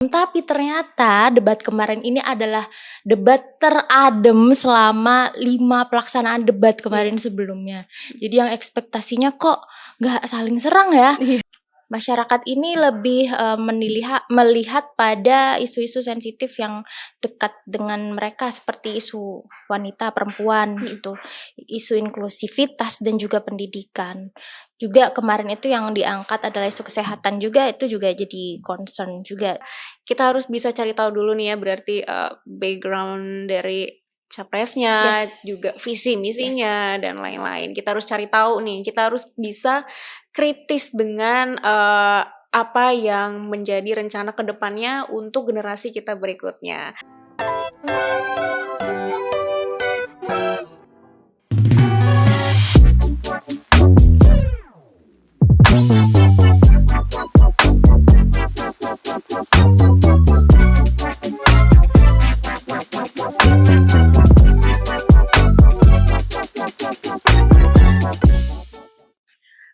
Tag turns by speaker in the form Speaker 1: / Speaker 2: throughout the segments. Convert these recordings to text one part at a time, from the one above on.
Speaker 1: Tapi ternyata debat kemarin ini adalah debat teradem selama 5 pelaksanaan debat kemarin sebelumnya. Jadi yang ekspektasinya kok nggak saling serang ya.
Speaker 2: Iya.
Speaker 1: Masyarakat ini lebih melihat pada isu-isu sensitif yang dekat dengan mereka seperti isu wanita, perempuan gitu, isu inklusivitas dan juga pendidikan. Juga kemarin itu yang diangkat adalah isu kesehatan juga, itu juga jadi concern juga.
Speaker 2: Kita harus bisa cari tahu dulu nih ya, berarti background dari capresnya,
Speaker 1: Yes.
Speaker 2: juga visi misinya dan lain-lain. Kita harus cari tahu nih, kita harus bisa kritis dengan apa yang menjadi rencana kedepannya untuk generasi kita berikutnya.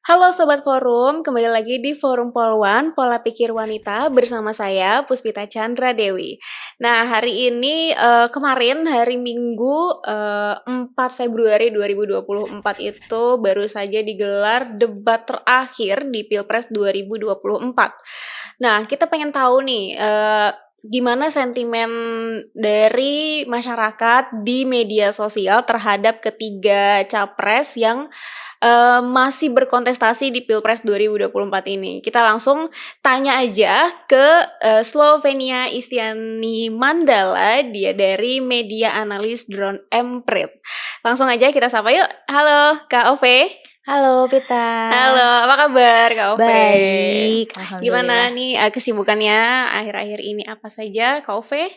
Speaker 2: Halo Sobat Forum, kembali lagi di Forum Polwan, Pola Pikir Wanita bersama saya Puspita Chandra Dewi. Nah hari ini kemarin hari Minggu 4 Februari 2024 itu baru saja digelar debat terakhir di Pilpres 2024. Nah kita pengen tahu nih gimana sentimen dari masyarakat di media sosial terhadap ketiga capres yang masih berkontestasi di Pilpres 2024 ini. Kita langsung tanya aja ke Slovenia Istiani Mandala, dia dari media analis Drone Emprit. Langsung aja kita sapa yuk. Halo Kak Ove.
Speaker 1: Halo Pita.
Speaker 2: Halo, apa kabar Kak Ove?
Speaker 1: Baik,
Speaker 2: Gimana
Speaker 1: alhamdulillah.
Speaker 2: nih kesibukannya akhir-akhir ini apa saja Kak Ove?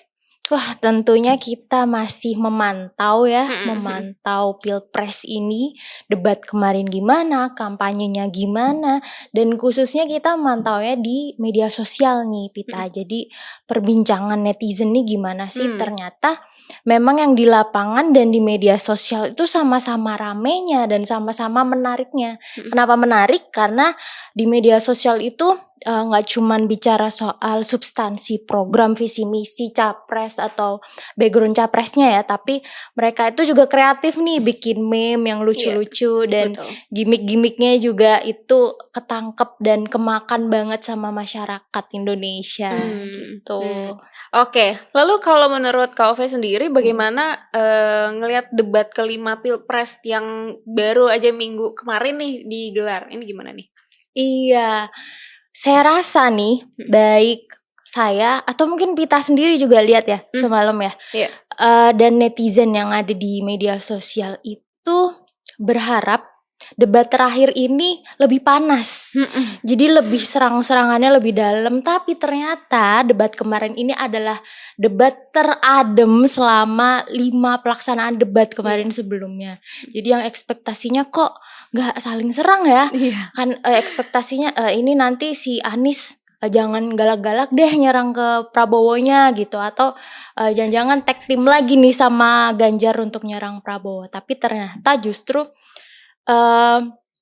Speaker 1: Wah, tentunya kita masih memantau ya,
Speaker 2: Mm-mm.
Speaker 1: memantau Pilpres ini, debat kemarin gimana, kampanyenya gimana, dan khususnya kita memantau ya di media sosial nih, Pita. Jadi perbincangan netizen nih gimana sih? Ternyata memang yang di lapangan dan di media sosial itu sama-sama ramenya dan sama-sama menariknya. Kenapa menarik? Karena di media sosial itu nggak cuman bicara soal substansi program visi misi capres atau background capresnya ya, tapi mereka itu juga kreatif nih, bikin meme yang lucu-lucu dan
Speaker 2: Betul.
Speaker 1: gimmick-gimmicknya juga itu ketangkep dan kemakan banget sama masyarakat Indonesia gitu.
Speaker 2: Oke, lalu kalau menurut Kak Ove sendiri bagaimana ngelihat debat kelima Pilpres yang baru aja minggu kemarin nih digelar? Ini gimana nih?
Speaker 1: Iya, saya rasa nih baik saya atau mungkin Pita sendiri juga lihat ya semalam ya.
Speaker 2: Iya.
Speaker 1: Dan netizen yang ada di media sosial itu berharap debat terakhir ini lebih panas. Jadi lebih serang-serangannya lebih dalam, tapi ternyata debat kemarin ini adalah debat teradem selama 5 pelaksanaan debat kemarin sebelumnya. Jadi yang ekspektasinya kok nggak saling serang ya.
Speaker 2: Iya.
Speaker 1: Kan ekspektasinya ini nanti si Anies jangan galak-galak deh nyerang ke Prabowo-nya gitu, atau jangan-jangan tag team lagi nih sama Ganjar untuk nyerang Prabowo. Tapi ternyata justru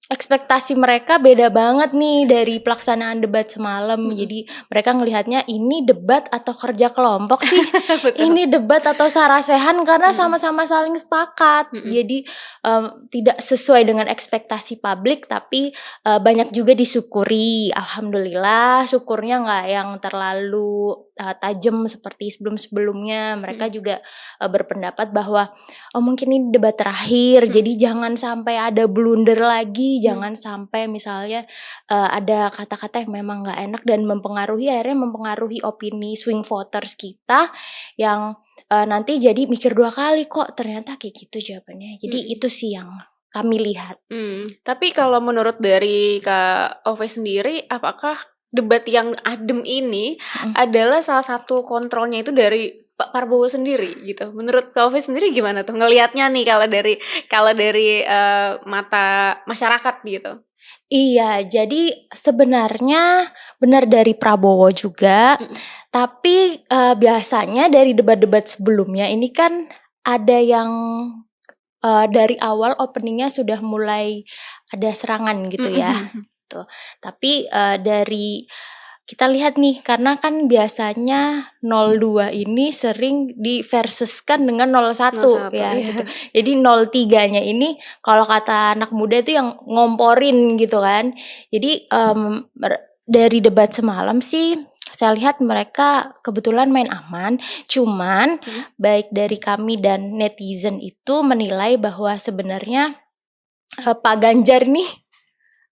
Speaker 1: ekspektasi mereka beda banget nih dari pelaksanaan debat semalam. Jadi mereka ngelihatnya ini debat atau kerja kelompok sih. Ini debat atau sarasehan karena sama-sama saling sepakat. Jadi tidak sesuai dengan ekspektasi publik, tapi banyak juga disyukuri. Alhamdulillah, syukurnya nggak yang terlalu tajam seperti sebelum-sebelumnya. Mereka juga berpendapat bahwa mungkin ini debat terakhir, jadi jangan sampai ada blunder lagi, jangan sampai misalnya ada kata-kata yang memang nggak enak dan akhirnya mempengaruhi opini swing voters kita yang nanti jadi mikir 2 kali kok ternyata kayak gitu jawabannya. Jadi itu sih yang kami lihat.
Speaker 2: Tapi kalau menurut dari Kak Ove sendiri, apakah debat yang adem ini adalah salah satu kontrolnya itu dari Pak Prabowo sendiri gitu? Menurut Kak Ove sendiri gimana tuh ngelihatnya nih kalau dari mata masyarakat gitu?
Speaker 1: Iya, jadi sebenarnya benar dari Prabowo juga, tapi biasanya dari debat-debat sebelumnya ini kan ada yang dari awal openingnya sudah mulai ada serangan gitu ya. Tuh. Tapi dari kita lihat nih, karena kan biasanya 02 ini sering diversuskan dengan 01
Speaker 2: 01,
Speaker 1: ya
Speaker 2: iya.
Speaker 1: gitu. Jadi 03-nya ini kalau kata anak muda itu yang ngomporin gitu kan. Jadi dari debat semalam sih saya lihat mereka kebetulan main aman, cuman baik dari kami dan netizen itu menilai bahwa sebenarnya Pak Ganjar nih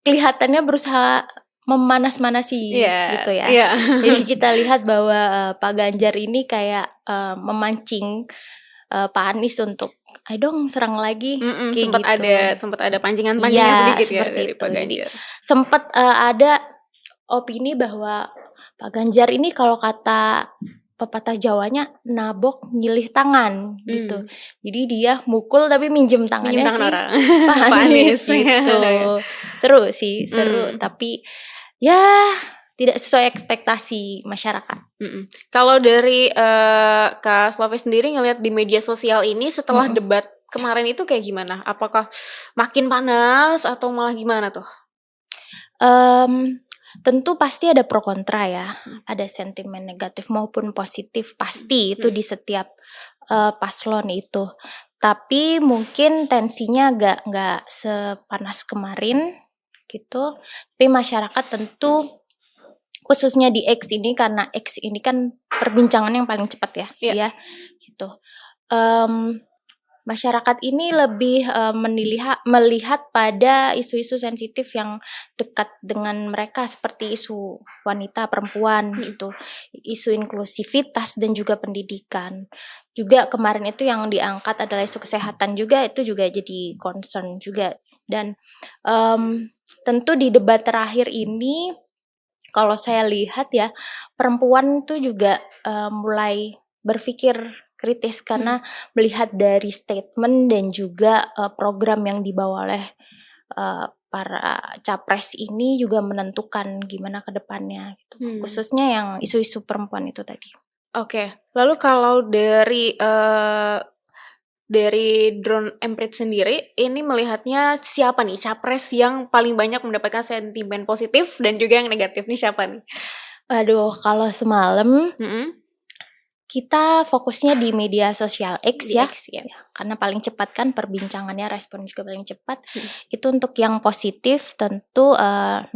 Speaker 1: kelihatannya berusaha memanas-manasi
Speaker 2: Iya,
Speaker 1: gitu ya.
Speaker 2: iya.
Speaker 1: Jadi kita lihat bahwa Pak Ganjar ini kayak memancing Pak Anies untuk ayo dong serang lagi kayak
Speaker 2: Sempat
Speaker 1: gitu.
Speaker 2: ada pancingan-pancingan
Speaker 1: Iya,
Speaker 2: sedikit ya
Speaker 1: seperti
Speaker 2: dari
Speaker 1: itu.
Speaker 2: Pak
Speaker 1: Jadi
Speaker 2: Ganjar.
Speaker 1: sempat ada opini bahwa Pak Ganjar ini kalau kata pepatah Jawanya nabok nyilih tangan gitu. Jadi dia mukul tapi minjem
Speaker 2: Minjem
Speaker 1: tangannya
Speaker 2: tangan
Speaker 1: si
Speaker 2: orang.
Speaker 1: Pak
Speaker 2: Pak
Speaker 1: Anies
Speaker 2: Anies.
Speaker 1: gitu. Seru sih, seru tapi ya tidak sesuai ekspektasi masyarakat.
Speaker 2: Kalau dari Kak Fluffy sendiri ngelihat di media sosial ini setelah debat kemarin itu kayak gimana? Apakah makin panas atau malah gimana tuh?
Speaker 1: Tentu pasti ada pro kontra ya, ada sentimen negatif maupun positif pasti itu di setiap paslon itu. Tapi mungkin tensinya nggak sepanas kemarin gitu. Tapi masyarakat tentu khususnya di X ini, karena X ini kan perbincangan yang paling cepat ya, ya gitu. Masyarakat ini lebih melihat pada isu-isu sensitif yang dekat dengan mereka seperti isu wanita, perempuan gitu, isu inklusivitas dan juga pendidikan. Juga kemarin itu yang diangkat adalah isu kesehatan juga, itu juga jadi concern juga. Dan tentu di debat terakhir ini kalau saya lihat ya, perempuan tuh juga mulai berpikir kritis karena melihat dari statement dan juga program yang dibawa oleh para capres ini juga menentukan gimana ke depannya gitu. Khususnya yang isu-isu perempuan itu tadi.
Speaker 2: Oke. Lalu kalau dari Drone Emprit sendiri, ini melihatnya siapa nih capres yang paling banyak mendapatkan sentimen positif dan juga yang negatif nih siapa nih?
Speaker 1: Aduh, kalau semalam kita fokusnya di media sosial X
Speaker 2: Di
Speaker 1: ya.
Speaker 2: X, ya.
Speaker 1: Karena paling cepat kan perbincangannya, respon juga paling cepat. Itu untuk yang positif tentu 01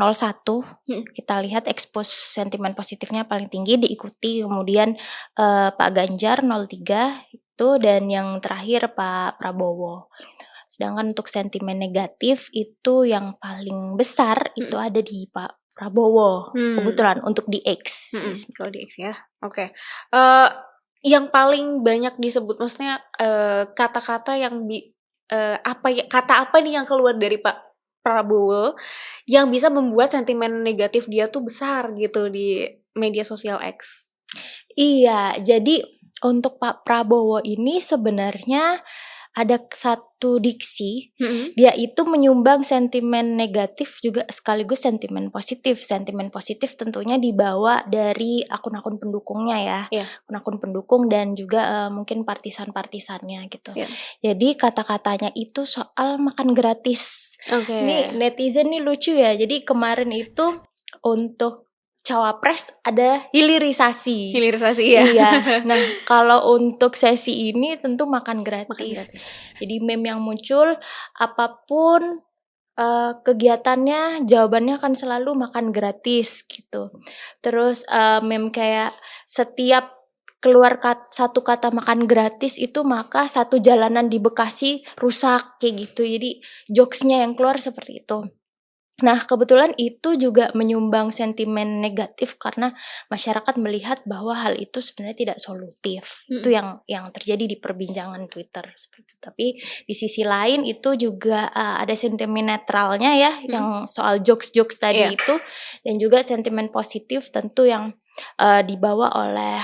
Speaker 1: kita lihat expose sentimen positifnya paling tinggi, diikuti kemudian Pak Ganjar 03 itu, dan yang terakhir Pak Prabowo. Sedangkan untuk sentimen negatif itu yang paling besar itu ada di Pak Prabowo, kebetulan untuk di X.
Speaker 2: Kalau di X ya, oke. Yang paling banyak disebut, maksudnya kata-kata yang kata apa nih yang keluar dari Pak Prabowo yang bisa membuat sentimen negatif dia tuh besar gitu di media sosial X?
Speaker 1: Iya, jadi untuk Pak Prabowo ini sebenarnya ada satu diksi, dia itu menyumbang sentimen negatif juga sekaligus sentimen positif. Sentimen positif tentunya dibawa dari akun-akun pendukungnya ya, akun-akun pendukung dan juga mungkin partisan-partisannya gitu. Jadi kata-katanya itu soal makan gratis. Ini netizen nih lucu ya, jadi kemarin itu untuk cawapres ada hilirisasi.
Speaker 2: Ya.
Speaker 1: Iya. Nah, kalau untuk sesi ini tentu makan gratis. Jadi meme yang muncul apapun kegiatannya, jawabannya akan selalu makan gratis gitu. Terus meme kayak setiap keluar satu kata makan gratis itu maka satu jalanan di Bekasi rusak kayak gitu. Jadi jokesnya yang keluar seperti itu. Nah, kebetulan itu juga menyumbang sentimen negatif karena masyarakat melihat bahwa hal itu sebenarnya tidak solutif. Itu yang terjadi di perbincangan Twitter seperti itu. Tapi di sisi lain itu juga ada sentimen netralnya ya, yang soal jokes-jokes tadi itu, dan juga sentimen positif tentu yang dibawa oleh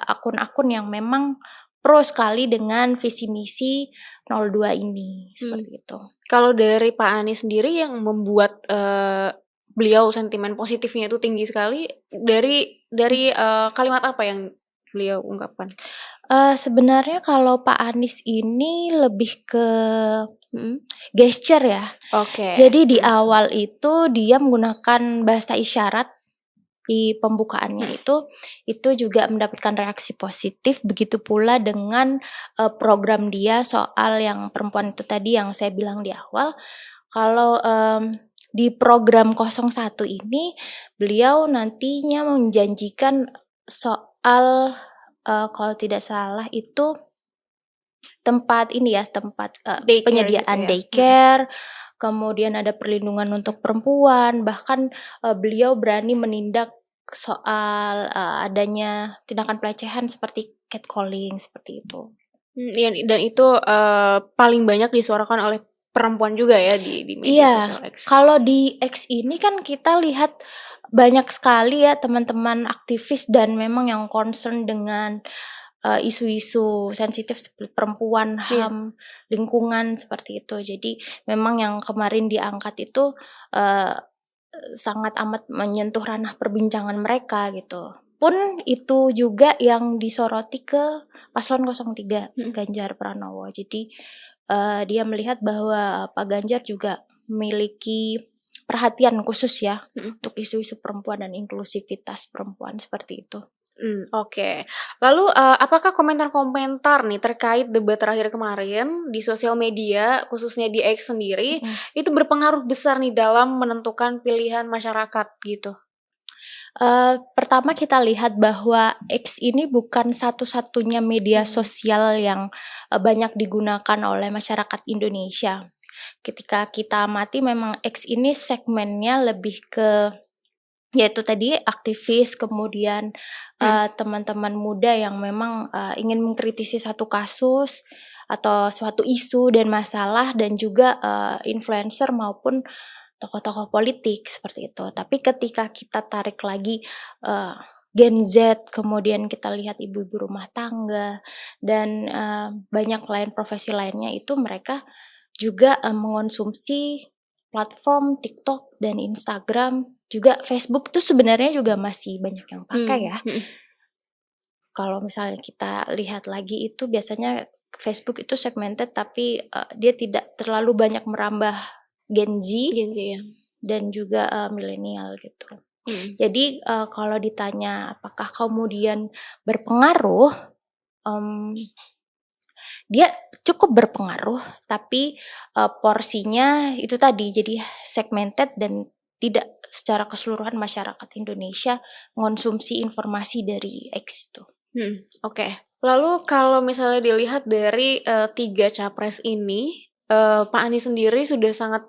Speaker 1: akun-akun yang memang pro sekali dengan visi misi 02 ini, seperti itu.
Speaker 2: Kalau dari Pak Anies sendiri yang membuat beliau sentimen positifnya itu tinggi sekali, dari kalimat apa yang beliau ungkapkan?
Speaker 1: Sebenarnya kalau Pak Anies ini lebih ke gesture ya.
Speaker 2: Oke.
Speaker 1: Jadi di awal itu dia menggunakan bahasa isyarat di pembukaannya itu juga mendapatkan reaksi positif. Begitu pula dengan program dia soal yang perempuan itu tadi yang saya bilang di awal. Kalau di program 01 ini beliau nantinya menjanjikan soal kalau tidak salah itu tempat ini ya, tempat
Speaker 2: Daycare
Speaker 1: penyediaan
Speaker 2: gitu ya?
Speaker 1: daycare, kemudian ada perlindungan untuk perempuan, bahkan beliau berani menindak soal adanya tindakan pelecehan seperti catcalling, seperti itu.
Speaker 2: Iya, dan itu, paling banyak disuarakan oleh perempuan juga ya di media
Speaker 1: Iya,
Speaker 2: sosial X?
Speaker 1: kalau di X ini kan kita lihat banyak sekali ya teman-teman aktivis dan memang yang concern dengan isu-isu sensitif seperti perempuan,
Speaker 2: Iya.
Speaker 1: HAM, lingkungan, seperti itu. Jadi memang yang kemarin diangkat itu sangat amat menyentuh ranah perbincangan mereka gitu. Pun itu juga yang disoroti ke paslon 03, Ganjar Pranowo. Jadi dia melihat bahwa Pak Ganjar juga memiliki perhatian khusus ya untuk isu-isu perempuan dan inklusivitas perempuan, seperti itu.
Speaker 2: Oke. Lalu, apakah komentar-komentar nih terkait debat terakhir kemarin di sosial media, khususnya di X sendiri, itu berpengaruh besar nih dalam menentukan pilihan masyarakat gitu?
Speaker 1: Pertama kita lihat bahwa X ini bukan satu-satunya media sosial yang banyak digunakan oleh masyarakat Indonesia. Ketika kita amati memang X ini segmennya lebih ke yaitu tadi aktivis, kemudian teman-teman muda yang memang ingin mengkritisi satu kasus atau suatu isu dan masalah, dan juga influencer maupun tokoh-tokoh politik seperti itu. Tapi ketika kita tarik lagi Gen Z, kemudian kita lihat ibu-ibu rumah tangga dan banyak lain profesi lainnya, itu mereka juga mengonsumsi platform TikTok dan Instagram, juga Facebook itu sebenarnya juga masih banyak yang pakai ya. Kalau misalnya kita lihat lagi itu biasanya Facebook itu segmented, tapi dia tidak terlalu banyak merambah Gen Z
Speaker 2: ya?
Speaker 1: dan juga milenial gitu. Jadi kalau ditanya apakah kemudian berpengaruh, dia cukup berpengaruh, tapi porsinya itu tadi jadi segmented dan tidak secara keseluruhan masyarakat Indonesia mengonsumsi informasi dari X itu.
Speaker 2: Oke. Lalu kalau misalnya dilihat dari 3 capres ini, Pak Anies sendiri sudah sangat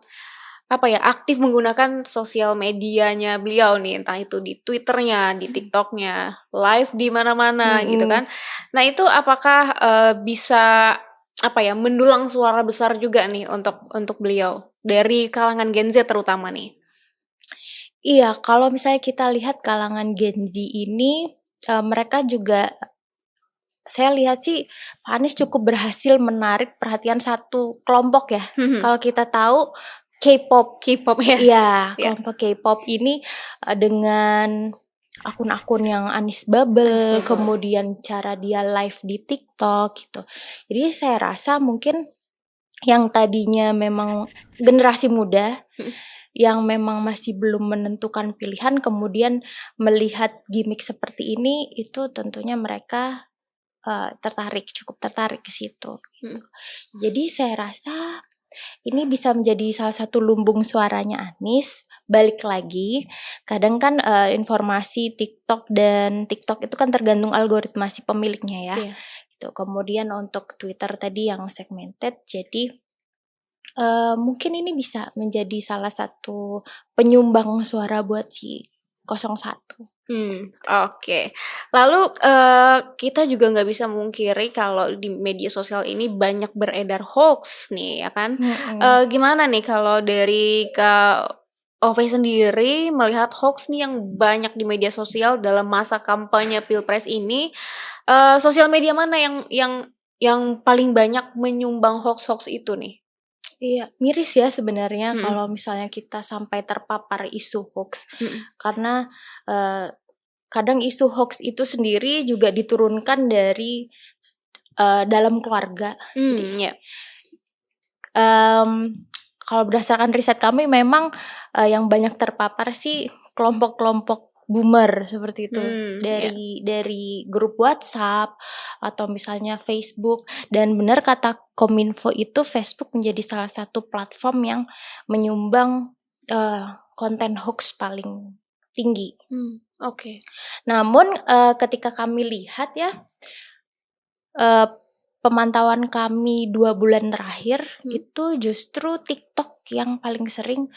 Speaker 2: aktif menggunakan sosial medianya beliau nih, entah itu di Twitter-nya, di TikTok-nya, live di mana-mana gitu kan. Nah itu apakah bisa mendulang suara besar juga nih untuk beliau dari kalangan Gen Z terutama nih?
Speaker 1: Iya, kalau misalnya kita lihat kalangan Gen Z ini mereka juga, saya lihat sih Pak Anies cukup berhasil menarik perhatian satu kelompok ya. Kalau kita tahu K-pop,
Speaker 2: yes.
Speaker 1: iya, kelompok K-pop ini dengan akun-akun yang Anies Bubble, kemudian cara dia live di TikTok gitu. Jadi saya rasa mungkin yang tadinya memang generasi muda yang memang masih belum menentukan pilihan, kemudian melihat gimmick seperti ini, itu tentunya mereka cukup tertarik ke situ. Jadi saya rasa ini bisa menjadi salah satu lumbung suaranya Anies. Balik lagi, kadang kan informasi TikTok itu kan tergantung algoritma si pemiliknya ya. Gitu. Kemudian untuk Twitter tadi yang segmented, jadi mungkin ini bisa menjadi salah satu penyumbang suara buat si 01.
Speaker 2: Oke. Lalu kita juga nggak bisa memungkiri kalau di media sosial ini banyak beredar hoax nih ya kan. Gimana nih kalau dari Kak Ove sendiri melihat hoax nih yang banyak di media sosial dalam masa kampanye Pilpres ini, sosial media mana yang paling banyak menyumbang hoax-hoax itu nih?
Speaker 1: Iya, miris ya sebenarnya kalau misalnya kita sampai terpapar isu hoax. Karena kadang isu hoax itu sendiri juga diturunkan dari dalam keluarga. Kalau berdasarkan riset kami memang yang banyak terpapar sih kelompok-kelompok boomer seperti itu.
Speaker 2: Iya.
Speaker 1: Dari grup WhatsApp atau misalnya Facebook, dan benar kata Kominfo itu Facebook menjadi salah satu platform yang menyumbang konten hoax paling tinggi.
Speaker 2: Oke.
Speaker 1: Namun ketika kami lihat ya, pemantauan kami 2 bulan terakhir itu justru TikTok yang paling sering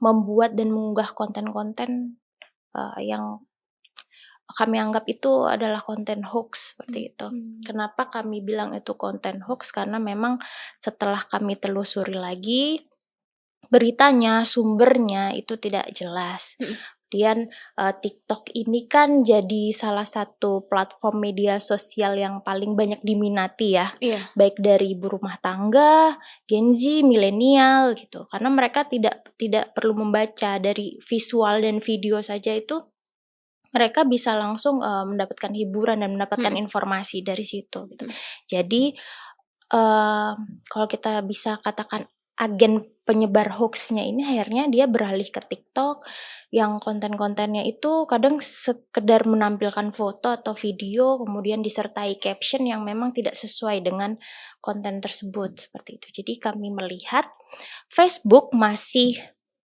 Speaker 1: membuat dan mengunggah konten-konten yang kami anggap itu adalah konten hoax seperti itu. Kenapa kami bilang itu konten hoax? Karena memang setelah kami telusuri lagi beritanya, sumbernya itu tidak jelas. Kemudian TikTok ini kan jadi salah satu platform media sosial yang paling banyak diminati ya.
Speaker 2: Iya.
Speaker 1: Baik dari ibu rumah tangga, Gen Z, milenial gitu. Karena mereka tidak perlu membaca, dari visual dan video saja itu mereka bisa langsung mendapatkan hiburan dan mendapatkan informasi dari situ gitu. Jadi kalau kita bisa katakan agen penyebar hoaxnya ini akhirnya dia beralih ke TikTok yang konten-kontennya itu kadang sekedar menampilkan foto atau video kemudian disertai caption yang memang tidak sesuai dengan konten tersebut seperti itu. Jadi kami melihat Facebook masih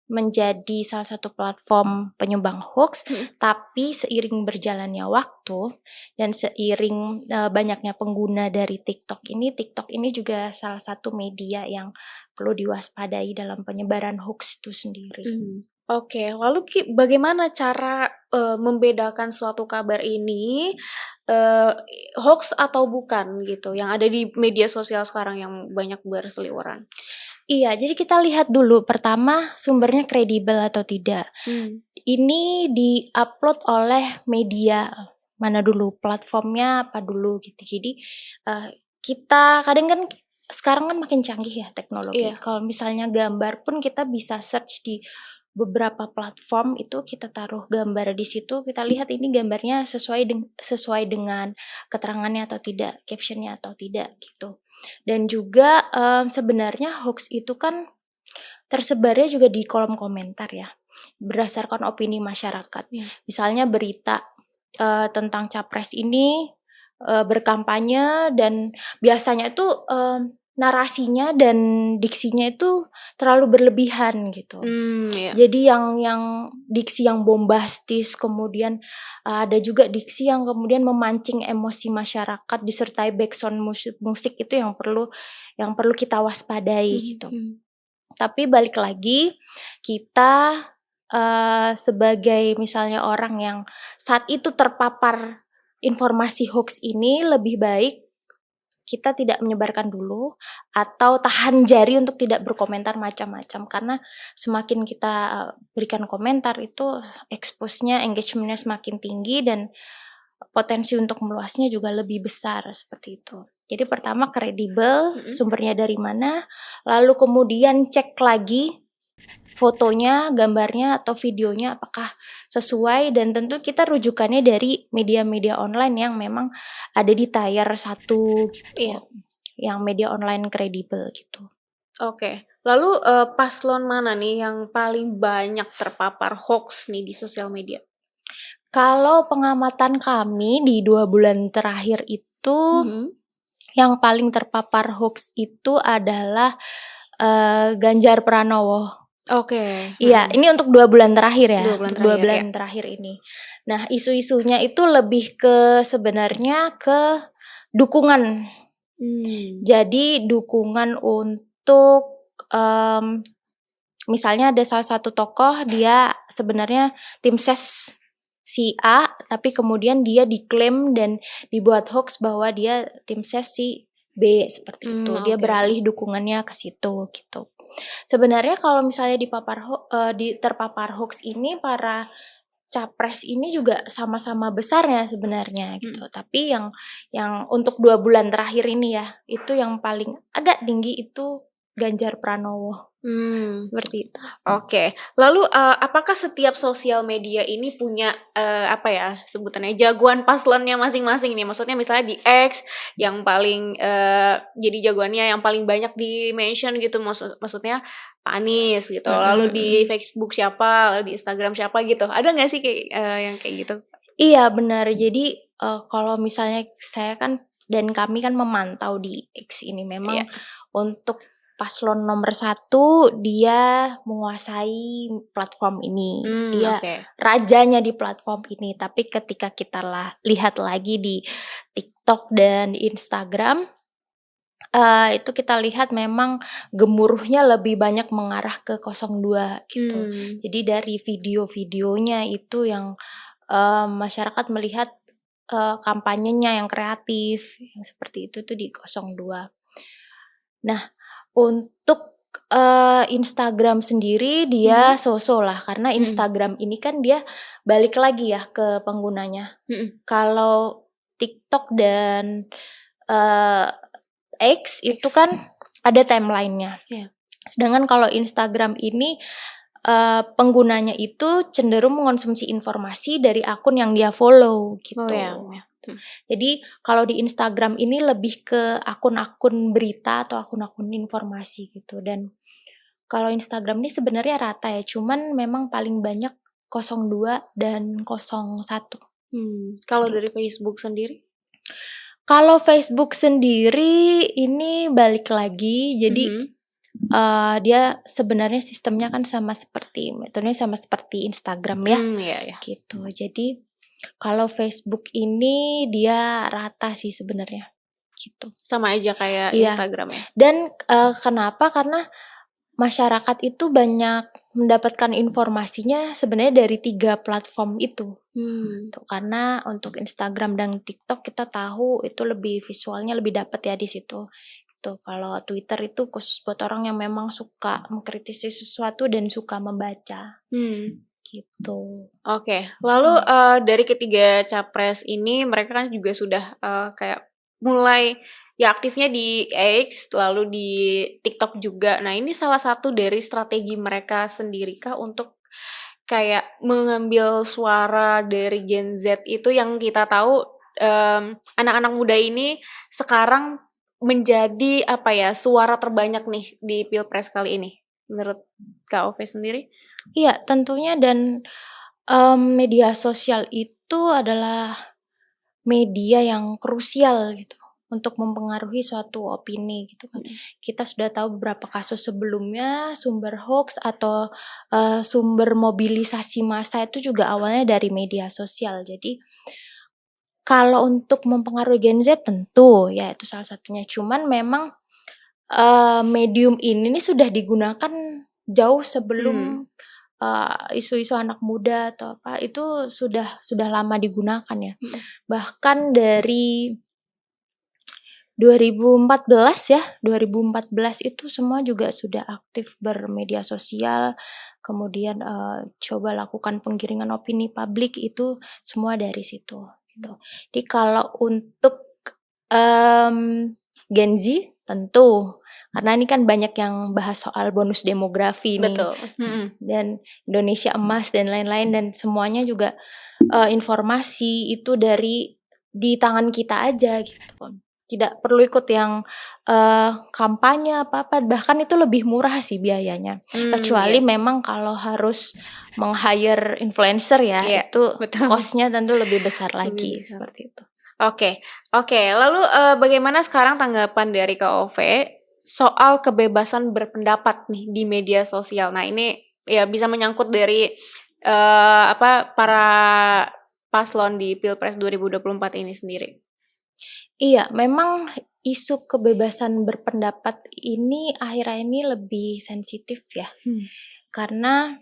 Speaker 1: menjadi salah satu platform penyumbang hoax, tapi seiring berjalannya waktu dan seiring banyaknya pengguna dari TikTok ini juga salah satu media yang perlu diwaspadai dalam penyebaran hoax itu sendiri.
Speaker 2: Oke, lalu bagaimana cara membedakan suatu kabar ini hoax atau bukan gitu, yang ada di media sosial sekarang yang banyak berseliweran?
Speaker 1: Iya, jadi kita lihat dulu pertama sumbernya kredibel atau tidak. Ini di-upload oleh media mana dulu, platformnya apa dulu gitu. Jadi kita kadang kan sekarang kan makin canggih ya teknologi. Kalau misalnya gambar pun kita bisa search di beberapa platform, itu kita taruh gambar di situ, kita lihat ini gambarnya sesuai dengan keterangannya atau tidak, captionnya atau tidak gitu. Dan juga sebenarnya hoax itu kan tersebarnya juga di kolom komentar ya, berdasarkan opini masyarakat. Misalnya berita tentang capres ini berkampanye dan biasanya itu narasinya dan diksinya itu terlalu berlebihan gitu. Jadi yang diksi yang bombastis, kemudian ada juga diksi yang kemudian memancing emosi masyarakat disertai background musik itu yang perlu kita waspadai gitu. Tapi balik lagi, kita sebagai misalnya orang yang saat itu terpapar informasi hoax ini, lebih baik kita tidak menyebarkan dulu atau tahan jari untuk tidak berkomentar macam-macam, karena semakin kita berikan komentar itu expose-nya, engagement-nya semakin tinggi dan potensi untuk meluasnya juga lebih besar seperti itu. Jadi pertama kredibel, sumbernya dari mana, lalu kemudian cek lagi fotonya, gambarnya atau videonya apakah sesuai, dan tentu kita rujukannya dari media-media online yang memang ada di tier 1 gitu. Yang media online kredibel gitu.
Speaker 2: Oke. Lalu paslon mana nih yang paling banyak terpapar hoax nih di sosial media?
Speaker 1: Kalau pengamatan kami di 2 bulan terakhir itu yang paling terpapar hoax itu adalah Ganjar Pranowo.
Speaker 2: Oke.
Speaker 1: Iya, ini untuk 2 bulan terakhir ya.
Speaker 2: 2 bulan
Speaker 1: untuk 2
Speaker 2: terakhir,
Speaker 1: bulan terakhir ini. Nah, isu-isunya itu lebih ke sebenarnya ke dukungan. Jadi dukungan untuk misalnya ada salah satu tokoh, dia sebenarnya tim ses si A, tapi kemudian dia diklaim dan dibuat hoax bahwa dia tim ses si B seperti itu. Dia beralih dukungannya ke situ gitu. Sebenarnya kalau misalnya terpapar hoax ini, para capres ini juga sama-sama besarnya sebenarnya gitu. Tapi yang untuk 2 bulan terakhir ini ya, itu yang paling agak tinggi itu Ganjar Pranowo. Seperti itu.
Speaker 2: Oke. Lalu, apakah setiap sosial media ini punya, apa ya sebutannya, jagoan paslonnya masing-masing nih? Maksudnya misalnya di X yang paling, jadi jagoannya yang paling banyak di-mention gitu, maksudnya Pak Anies gitu, lalu di
Speaker 1: Mhm.
Speaker 2: Facebook siapa, lalu di Instagram siapa gitu. Ada nggak sih kayak, yang kayak gitu?
Speaker 1: Iya benar. Jadi, kalau misalnya saya kan dan kami kan memantau di X ini memang
Speaker 2: Iya.
Speaker 1: untuk paslon nomor satu dia menguasai platform ini, dia
Speaker 2: Oke.
Speaker 1: rajanya di platform ini. Tapi ketika kita lihat lagi di TikTok dan di Instagram, itu kita lihat memang gemuruhnya lebih banyak mengarah ke 02 gitu. Jadi dari video-videonya itu yang masyarakat melihat, kampanyenya yang kreatif, yang seperti itu tuh di 02. Nah, untuk, Instagram sendiri dia so-so lah, karena Instagram ini kan dia balik lagi ya ke penggunanya. Kalau TikTok dan, eee, X itu kan ada timeline-nya.
Speaker 2: Iya.
Speaker 1: Sedangkan kalau Instagram ini, penggunanya itu cenderung mengonsumsi informasi dari akun yang dia follow
Speaker 2: Oh
Speaker 1: gitu.
Speaker 2: ya, ya.
Speaker 1: Jadi kalau di Instagram ini lebih ke akun-akun berita atau akun-akun informasi gitu, dan kalau Instagram ini sebenarnya rata ya, cuman memang paling banyak 02 dan 01
Speaker 2: Kalau dari
Speaker 1: gitu.
Speaker 2: Facebook sendiri?
Speaker 1: Kalau Facebook sendiri ini balik lagi, jadi dia sebenarnya sistemnya kan metodenya sama seperti Instagram ya,
Speaker 2: Iya, ya.
Speaker 1: gitu. Jadi kalau Facebook ini dia rata sih sebenarnya, gitu.
Speaker 2: Sama aja kayak
Speaker 1: Iya.
Speaker 2: Instagram ya?
Speaker 1: Dan, kenapa? Karena masyarakat itu banyak mendapatkan informasinya sebenarnya dari 3 platform itu. Tuh, karena untuk Instagram dan TikTok kita tahu itu lebih visualnya lebih dapat ya di situ. Gitu. Kalau Twitter itu khusus buat orang yang memang suka mengkritisi sesuatu dan suka membaca. Gitu.
Speaker 2: Oke. Lalu, dari ketiga capres ini mereka kan juga sudah, kayak mulai ya aktifnya di X, lalu di TikTok juga. Nah, ini salah satu dari strategi mereka sendiri kah untuk kayak mengambil suara dari Gen Z itu yang kita tahu, anak-anak muda ini sekarang menjadi apa ya, suara terbanyak nih di Pilpres kali ini, menurut Kak Ove sendiri?
Speaker 1: Iya, tentunya dan, media sosial itu adalah media yang krusial gitu untuk mempengaruhi suatu opini gitu kan. Kita sudah tahu beberapa kasus sebelumnya sumber hoax atau, sumber mobilisasi massa itu juga awalnya dari media sosial. Jadi kalau untuk mempengaruhi Gen Z tentu ya itu salah satunya, cuman memang, medium ini nih sudah digunakan jauh sebelum, isu-isu anak muda atau apa itu sudah lama digunakan ya. Bahkan dari 2014 ya, 2014 itu semua juga sudah aktif bermedia sosial, kemudian, coba lakukan penggiringan opini publik itu semua dari situ, gitu. Jadi kalau untuk, Gen Z tentu, karena ini kan banyak yang bahas soal bonus demografi nih,
Speaker 2: Betul.
Speaker 1: dan Indonesia Emas dan lain-lain dan semuanya juga, informasi itu di tangan kita aja gitu. Tidak perlu ikut yang, kampanye apa-apa, bahkan itu lebih murah sih biayanya. Kecuali
Speaker 2: Iya.
Speaker 1: memang kalau harus meng-hire influencer ya,
Speaker 2: Iya,
Speaker 1: itu
Speaker 2: betul.
Speaker 1: cost-nya tentu lebih besar
Speaker 2: Lebih
Speaker 1: lagi,
Speaker 2: besar.
Speaker 1: seperti itu.
Speaker 2: Oke. Lalu, bagaimana sekarang tanggapan dari Kak Ove soal kebebasan berpendapat nih di media sosial? Nah, ini ya bisa menyangkut dari, para paslon di Pilpres 2024 ini sendiri.
Speaker 1: Iya, memang isu kebebasan berpendapat ini akhir-akhir ini lebih sensitif ya, karena,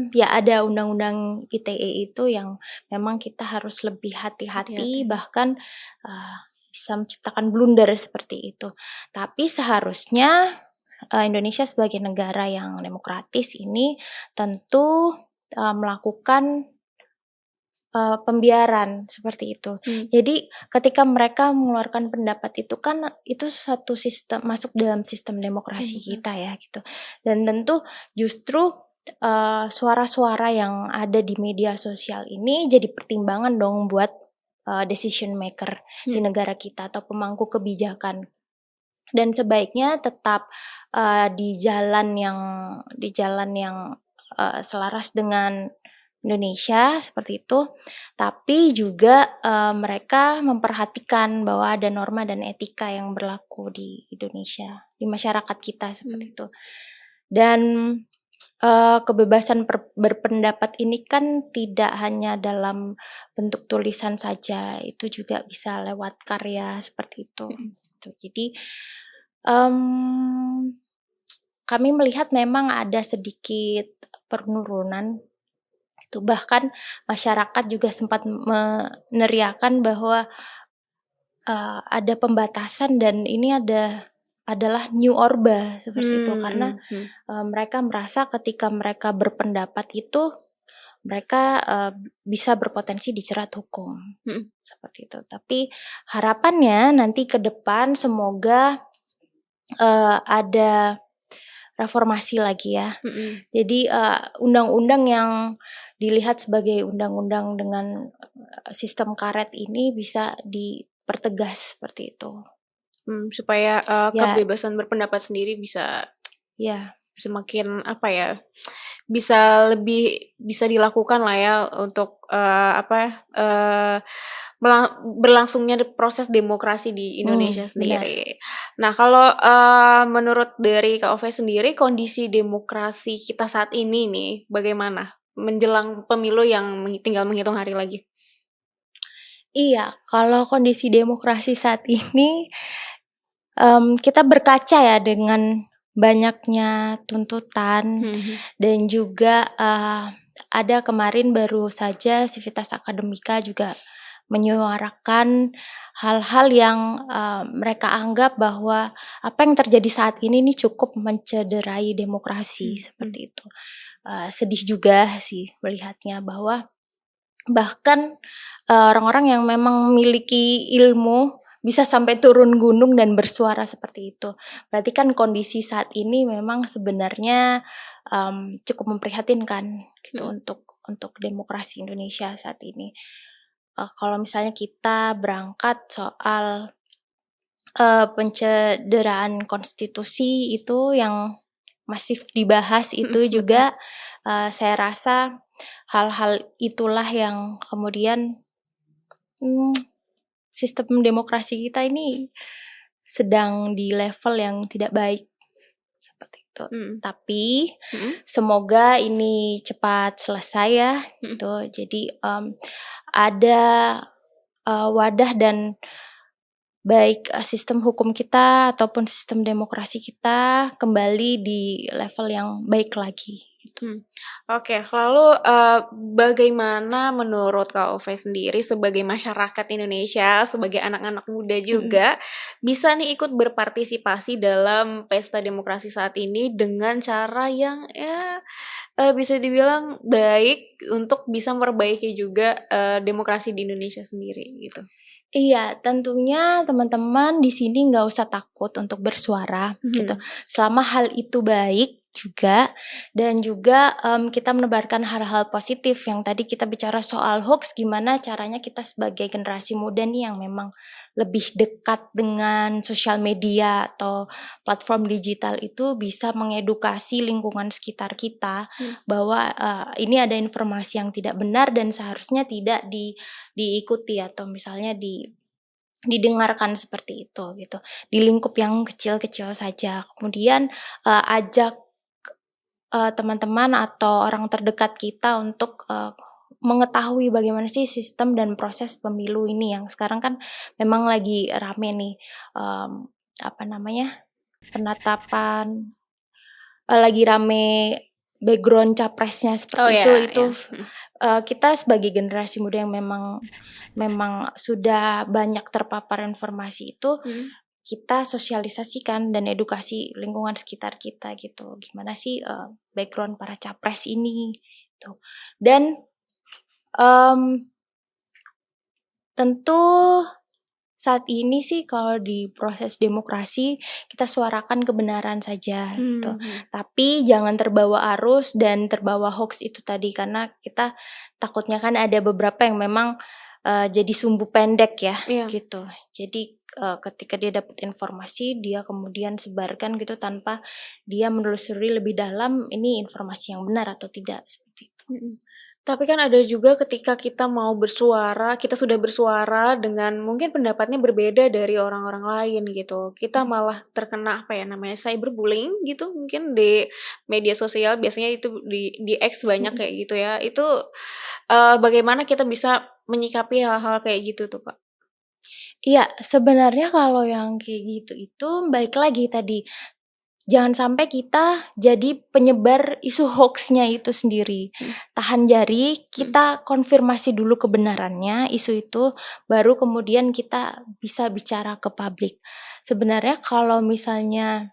Speaker 1: ya ada undang-undang ITE itu yang memang kita harus lebih hati-hati, bahkan, bisa menciptakan blunder seperti itu. Tapi seharusnya, Indonesia sebagai negara yang demokratis ini tentu, melakukan pembiaran seperti itu. Jadi ketika mereka mengeluarkan pendapat itu kan itu satu sistem masuk dalam sistem demokrasi kita ya gitu. Dan tentu justru suara-suara yang ada di media sosial ini jadi pertimbangan dong buat decision maker di negara kita atau pemangku kebijakan. Dan sebaiknya tetap di jalan yang selaras dengan Indonesia seperti itu, tapi juga mereka memperhatikan bahwa ada norma dan etika yang berlaku di Indonesia, di masyarakat kita seperti itu. Dan kebebasan berpendapat ini kan tidak hanya dalam bentuk tulisan saja, itu juga bisa lewat karya seperti itu. Jadi kami melihat memang ada sedikit penurunan. Itu bahkan masyarakat juga sempat meneriakan bahwa ada pembatasan dan ini adalah new orba seperti itu karena mereka merasa ketika mereka berpendapat itu mereka bisa berpotensi dijerat hukum seperti itu. Tapi harapannya nanti ke depan semoga ada reformasi lagi ya. Jadi undang-undang yang dilihat sebagai undang-undang dengan sistem karet ini bisa dipertegas seperti itu.
Speaker 2: Supaya kebebasan berpendapat sendiri bisa semakin bisa dilakukan lah ya untuk berlangsungnya proses demokrasi di Indonesia sendiri. Nah, kalau menurut dari Kak Ove sendiri kondisi demokrasi kita saat ini nih bagaimana menjelang pemilu yang tinggal menghitung hari lagi?
Speaker 1: Iya, kalau kondisi demokrasi saat ini kita berkaca ya dengan banyaknya tuntutan dan juga ada kemarin baru saja Civitas Akademika juga menyuarakan hal-hal yang mereka anggap bahwa apa yang terjadi saat ini cukup mencederai demokrasi seperti itu. Sedih juga sih melihatnya bahwa bahkan orang-orang yang memang memiliki ilmu bisa sampai turun gunung dan bersuara seperti itu. Berarti kan kondisi saat ini memang sebenarnya cukup memprihatinkan gitu untuk demokrasi Indonesia saat ini. Kalau misalnya kita berangkat soal pencederaan konstitusi itu yang masif dibahas itu juga saya rasa hal-hal itulah yang kemudian sistem demokrasi kita ini sedang di level yang tidak baik seperti itu. Tapi semoga ini cepat selesai ya gitu. Jadi ada wadah dan baik sistem hukum kita ataupun sistem demokrasi kita kembali di level yang baik lagi.
Speaker 2: Oke, lalu bagaimana menurut Kak Ove sendiri sebagai masyarakat Indonesia, sebagai anak-anak muda juga bisa nih ikut berpartisipasi dalam pesta demokrasi saat ini dengan cara yang bisa dibilang baik untuk bisa memperbaiki juga demokrasi di Indonesia sendiri gitu?
Speaker 1: Iya, tentunya teman-teman di sini nggak usah takut untuk bersuara gitu. Selama hal itu baik juga dan juga kita menebarkan hal-hal positif yang tadi kita bicara soal hoax, gimana caranya kita sebagai generasi muda nih yang memang lebih dekat dengan sosial media atau platform digital itu bisa mengedukasi lingkungan sekitar kita bahwa ini ada informasi yang tidak benar dan seharusnya tidak diikuti atau misalnya didengarkan seperti itu gitu di lingkup yang kecil-kecil saja. Kemudian ajak teman-teman atau orang terdekat kita untuk mengetahui bagaimana sih sistem dan proses pemilu ini yang sekarang kan memang lagi rame nih penetapan lagi rame background capresnya seperti itu. Kita sebagai generasi muda yang memang sudah banyak terpapar informasi itu kita sosialisasikan dan edukasi lingkungan sekitar kita gitu. Gimana sih background para capres ini gitu. Dan Tentu saat ini sih kalau di proses demokrasi kita suarakan kebenaran saja gitu. Tapi jangan terbawa arus dan terbawa hoax itu tadi, karena kita takutnya kan ada beberapa yang memang jadi sumbu pendek ya gitu. Jadi ketika dia dapat informasi dia kemudian sebarkan gitu tanpa dia menelusuri lebih dalam ini informasi yang benar atau tidak, seperti itu.
Speaker 2: Tapi kan ada juga ketika kita mau bersuara, kita sudah bersuara dengan mungkin pendapatnya berbeda dari orang-orang lain gitu. Kita malah terkena apa ya namanya cyberbullying gitu mungkin di media sosial, biasanya itu di X banyak kayak gitu ya. Itu bagaimana kita bisa menyikapi hal-hal kayak gitu tuh, Kak?
Speaker 1: Iya, sebenarnya kalau yang kayak gitu itu balik lagi tadi, jangan sampai kita jadi penyebar isu hoax-nya itu sendiri. Tahan jari, kita konfirmasi dulu kebenarannya isu itu, baru kemudian kita bisa bicara ke publik. Sebenarnya kalau misalnya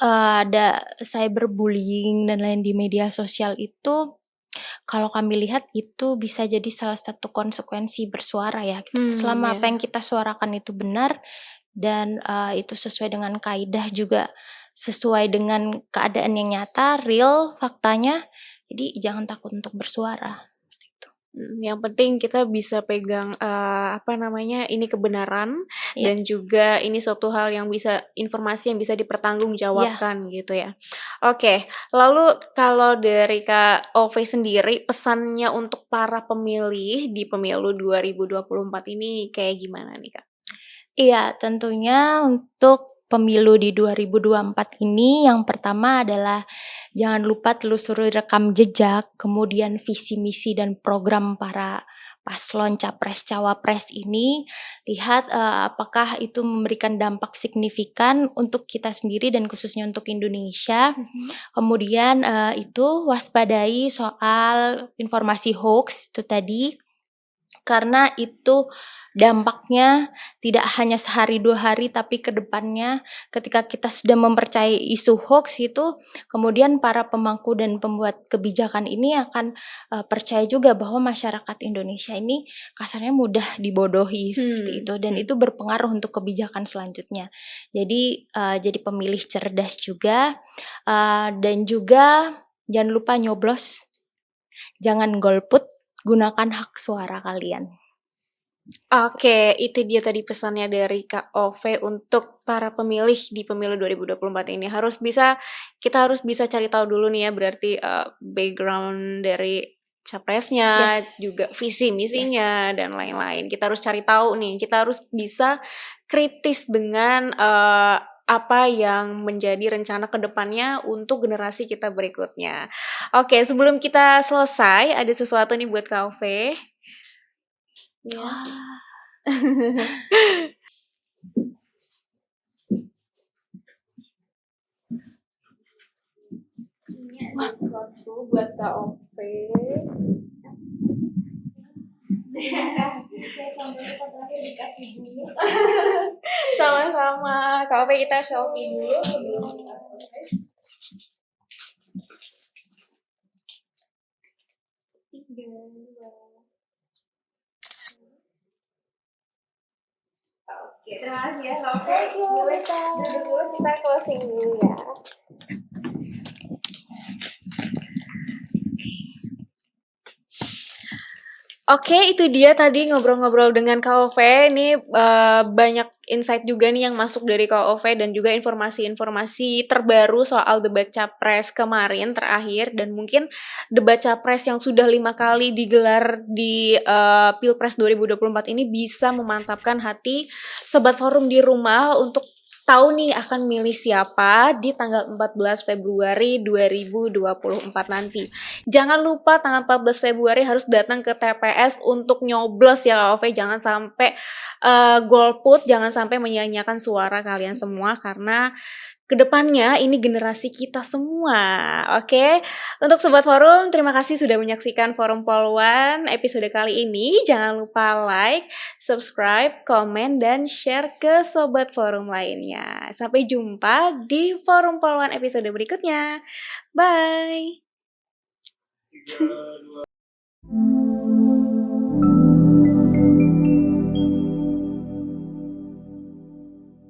Speaker 1: ada cyberbullying dan lain di media sosial itu, kalau kami lihat itu bisa jadi salah satu konsekuensi bersuara ya gitu. Selama apa yang kita suarakan itu benar dan itu sesuai dengan kaidah juga, sesuai dengan keadaan yang nyata, real, faktanya, jadi jangan takut untuk bersuara, seperti itu.
Speaker 2: Yang penting kita bisa pegang apa namanya, ini kebenaran dan juga ini suatu hal yang bisa informasi yang bisa dipertanggungjawabkan gitu ya. Oke, lalu kalau dari Kak Ove sendiri pesannya untuk para pemilih di pemilu 2024 ini kayak gimana nih, Kak?
Speaker 1: Iya, tentunya untuk pemilu di 2024 ini yang pertama adalah jangan lupa telusuri rekam jejak, kemudian visi misi dan program para paslon capres cawapres ini, lihat apakah itu memberikan dampak signifikan untuk kita sendiri dan khususnya untuk Indonesia. Kemudian itu waspadai soal informasi hoax itu tadi, karena itu dampaknya tidak hanya sehari 2 hari tapi ke depannya ketika kita sudah mempercayai isu hoax itu, kemudian para pemangku dan pembuat kebijakan ini akan percaya juga bahwa masyarakat Indonesia ini kasarnya mudah dibodohi seperti itu, dan itu berpengaruh untuk kebijakan selanjutnya. Jadi jadi pemilih cerdas juga, dan juga jangan lupa nyoblos, jangan golput, gunakan hak suara kalian.
Speaker 2: Oke, itu dia tadi pesannya dari Kak Ove untuk para pemilih di pemilu 2024 ini. Kita harus bisa cari tahu dulu nih ya, berarti background dari capresnya, juga visi misinya dan lain-lain. Kita harus cari tahu nih, kita harus bisa kritis dengan apa yang menjadi rencana ke depannya untuk generasi kita berikutnya. Oke, sebelum kita selesai, ada sesuatu nih buat Kak Ove. Wah, sesuatu buat Kak Ove. Sama-sama. Kak Ove, kita selfie dulu. Oke, terima kasih ya Kak Ove. Boleh duduk dulu, kita closing dulu ya. Oke, itu dia tadi ngobrol-ngobrol dengan Kak Ove. Ini banyak insight juga nih yang masuk dari Kak Ove dan juga informasi-informasi terbaru soal debat capres kemarin terakhir, dan mungkin debat capres yang sudah 5 kali digelar di Pilpres 2024 ini bisa memantapkan hati Sobat Forum di rumah untuk tahu nih akan milih siapa di tanggal 14 Februari 2024 nanti. Jangan lupa tanggal 14 Februari harus datang ke TPS untuk nyoblos ya Kak Ove. Jangan sampai golput, jangan sampai menyia-nyiakan suara kalian semua, karena kedepannya ini generasi kita semua. Oke, untuk Sobat Forum, terima kasih sudah menyaksikan Forum Polwan episode kali ini. Jangan lupa like, subscribe, komen, dan share ke Sobat Forum lainnya. Sampai jumpa di Forum Polwan episode berikutnya. Bye.